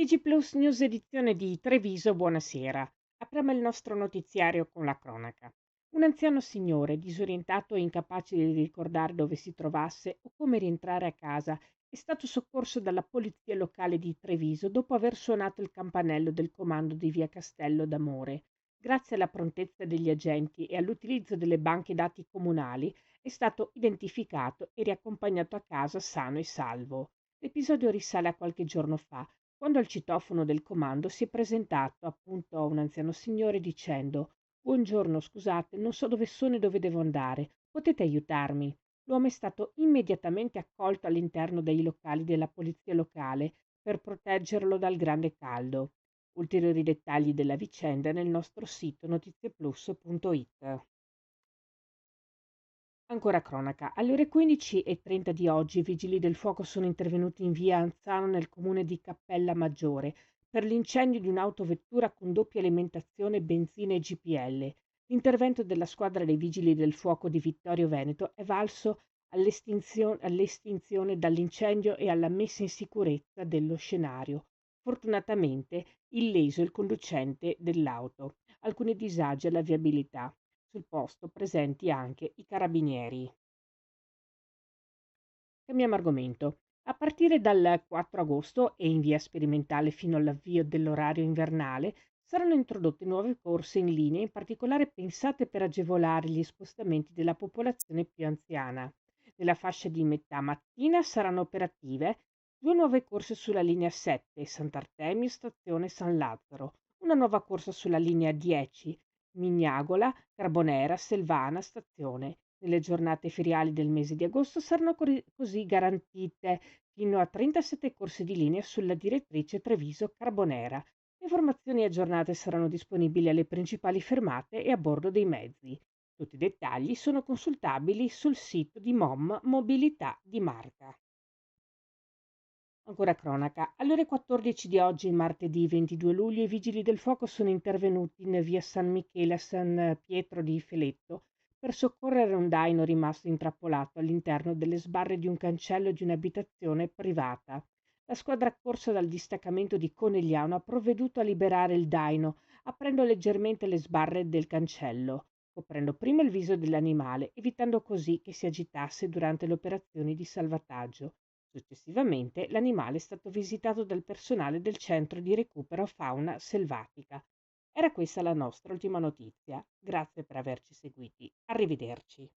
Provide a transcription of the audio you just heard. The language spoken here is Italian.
TG Plus News edizione di Treviso, buonasera. Apriamo il nostro notiziario con la cronaca. Un anziano signore, disorientato e incapace di ricordare dove si trovasse o come rientrare a casa, è stato soccorso dalla polizia locale di Treviso dopo aver suonato il campanello del comando di via Castello d'Amore. Grazie alla prontezza degli agenti e all'utilizzo delle banche dati comunali, è stato identificato e riaccompagnato a casa sano e salvo. L'episodio risale a qualche giorno fa, quando al citofono del comando si è presentato appunto un anziano signore dicendo: «Buongiorno, scusate, non so dove sono e dove devo andare. Potete aiutarmi?» L'uomo è stato immediatamente accolto all'interno dei locali della polizia locale per proteggerlo dal grande caldo. Ulteriori dettagli della vicenda nel nostro sito notizieplus.it. Ancora cronaca. Alle ore 15:30 di oggi i vigili del fuoco sono intervenuti in via Anzano nel comune di Cappella Maggiore per l'incendio di un'autovettura con doppia alimentazione benzina e GPL. L'intervento della squadra dei vigili del fuoco di Vittorio Veneto è valso all'estinzione dall'incendio e alla messa in sicurezza dello scenario. Fortunatamente illeso il conducente dell'auto. Alcuni disagi alla viabilità. Sul posto presenti anche i carabinieri. Cambiamo argomento. A partire dal 4 agosto e in via sperimentale fino all'avvio dell'orario invernale saranno introdotte nuove corse in linea, in particolare pensate per agevolare gli spostamenti della popolazione più anziana. Nella fascia di metà mattina saranno operative due nuove corse sulla linea 7, Sant'Artemio stazione San Lazzaro, una nuova corsa sulla linea 10, Mignagola, Carbonera, Selvana stazione. Nelle giornate feriali del mese di agosto saranno così garantite fino a 37 corse di linea sulla direttrice Treviso-Carbonera. Le informazioni aggiornate saranno disponibili alle principali fermate e a bordo dei mezzi. Tutti i dettagli sono consultabili sul sito di MOM Mobilità di Marca. Ancora cronaca. Alle ore 14 di oggi, martedì 22 luglio, i vigili del fuoco sono intervenuti in via San Michele a San Pietro di Feletto per soccorrere un daino rimasto intrappolato all'interno delle sbarre di un cancello di un'abitazione privata. La squadra accorsa dal distaccamento di Conegliano ha provveduto a liberare il daino, aprendo leggermente le sbarre del cancello, coprendo prima il viso dell'animale, evitando così che si agitasse durante le operazioni di salvataggio. Successivamente l'animale è stato visitato dal personale del centro di recupero fauna selvatica. Era questa la nostra ultima notizia. Grazie per averci seguiti. Arrivederci.